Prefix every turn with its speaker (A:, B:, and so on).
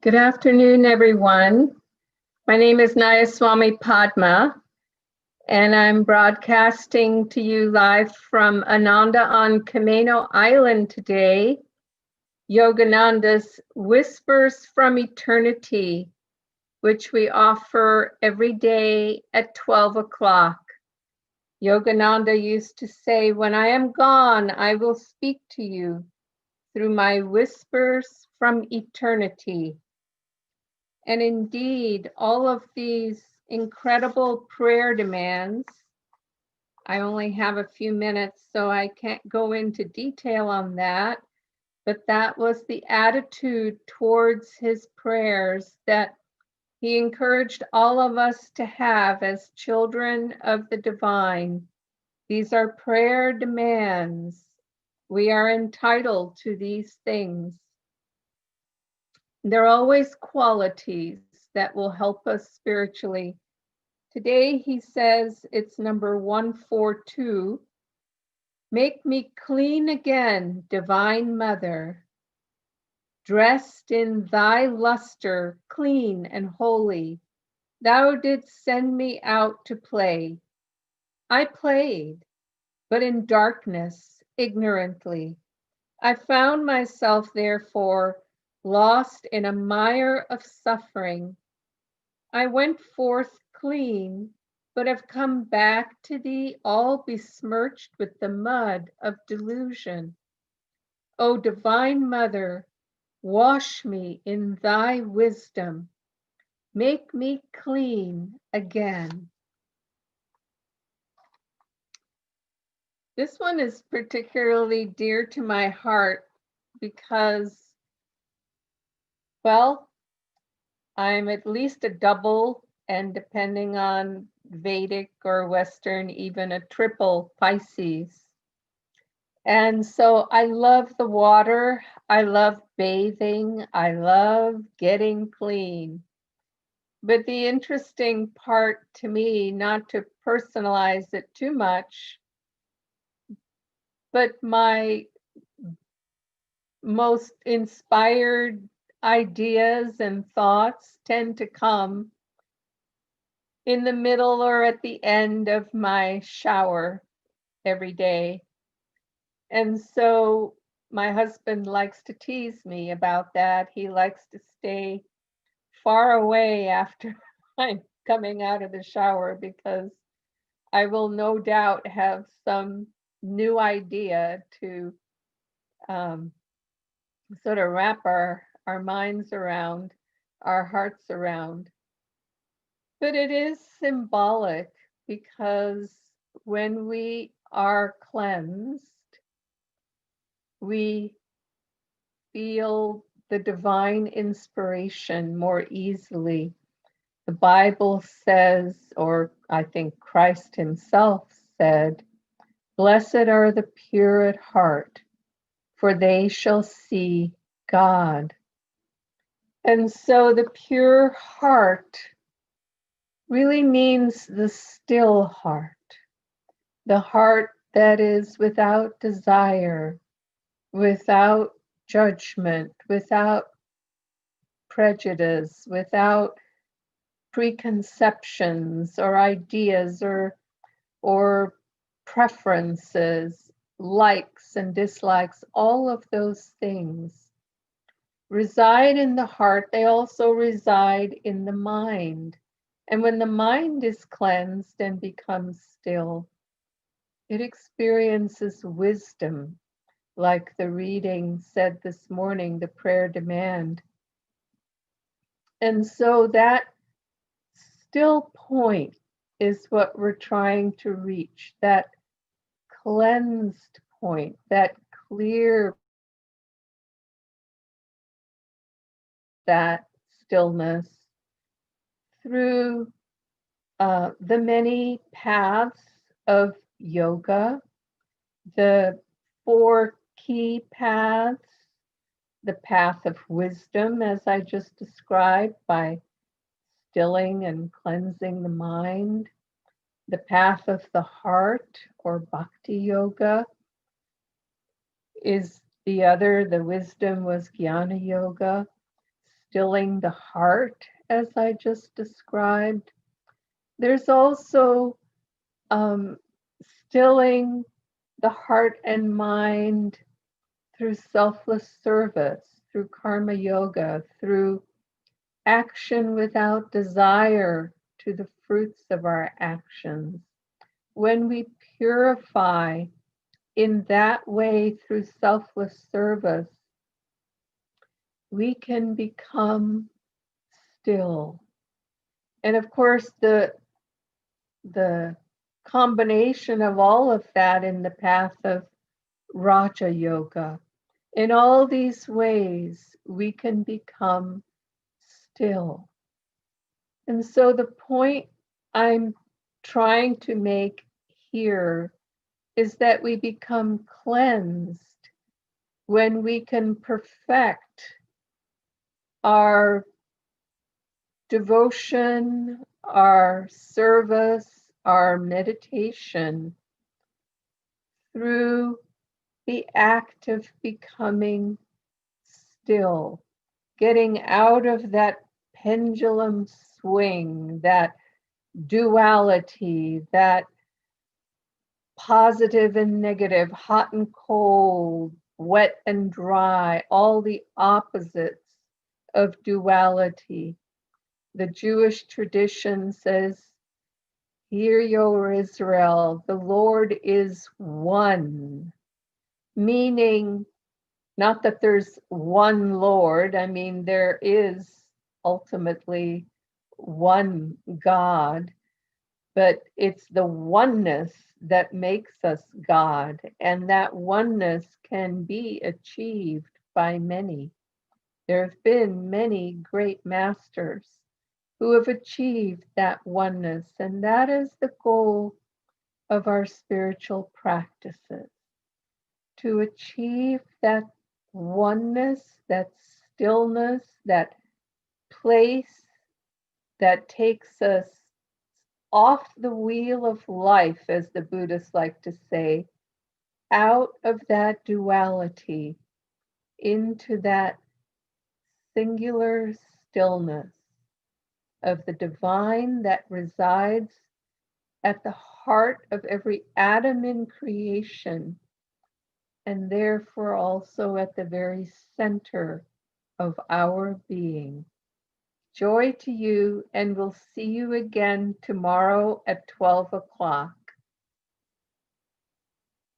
A: Good afternoon, everyone. My name is Nayaswami Padma, and I'm broadcasting to you live from Ananda on Camano Island today, Yogananda's Whispers from Eternity, which we offer every day at 12 o'clock. Yogananda used to say, "When I am gone, I will speak to you through my whispers from eternity." And indeed, all of these incredible prayer demands, I only have a few minutes, so I can't go into detail on that, but that was the attitude towards his prayers that he encouraged all of us to have as children of the divine. These are prayer demands. We are entitled to these things. There are always qualities that will help us spiritually. Today he says it's number 142. Make me clean again, Divine Mother, dressed in thy luster, clean and holy. Thou didst send me out to play. I played, but in darkness, ignorantly. I found myself, therefore, lost in a mire of suffering. I went forth clean, but have come back to thee all besmirched with the mud of delusion. O Divine Mother, wash me in thy wisdom. Make me clean again. This one is particularly dear to my heart because, well, I'm at least a double, and depending on Vedic or Western, even a triple Pisces. And so I love the water. I love bathing. I love getting clean. But the interesting part to me, not to personalize it too much, but my most inspired ideas and thoughts tend to come in the middle or at the end of my shower every day. And so my husband likes to tease me about that. He likes to stay far away after I'm coming out of the shower because I will no doubt have some new idea to sort of wrap our minds around, our hearts around. But it is symbolic because when we are cleansed, we feel the divine inspiration more easily. The Bible says, or I think Christ himself said, "Blessed are the pure at heart, for they shall see God." And so the pure heart really means the still heart, the heart that is without desire, without judgment, without prejudice, without preconceptions or ideas or preferences, likes and dislikes. All of those things reside in the heart. They also reside in the mind. And when the mind is cleansed and becomes still, it experiences wisdom, like the reading said this morning, the prayer demand. And so that still point is what we're trying to reach, that cleansed point, that clear, that stillness through the many paths of yoga, the 4 key paths, the path of wisdom, as I just described, by stilling and cleansing the mind, the path of the heart, or bhakti yoga, is the other. The wisdom was jnana yoga, stilling the heart, as I just described. There's also stilling the heart and mind through selfless service, through karma yoga, through action without desire to the fruits of our actions. When we purify in that way through selfless service, we can become still. And of course, the combination of all of that in the path of Raja Yoga. In all these ways, we can become still. And so the point I'm trying to make here is that we become cleansed when we can perfect our devotion, our service, our meditation through the act of becoming still, getting out of that pendulum swing, that duality, that positive and negative, hot and cold, wet and dry, all the opposites of duality. The Jewish tradition says, "Hear, O Israel, the Lord is one," meaning not that there's one Lord. I mean, there is ultimately one God, but it's the oneness that makes us God, and that oneness can be achieved by many. There have been many great masters who have achieved that oneness, and that is the goal of our spiritual practices, to achieve that oneness, that stillness, that place that takes us off the wheel of life, as the Buddhists like to say, out of that duality into that singular stillness of the divine that resides at the heart of every atom in creation, and therefore also at the very center of our being. Joy to you, and we'll see you again tomorrow at 12 o'clock.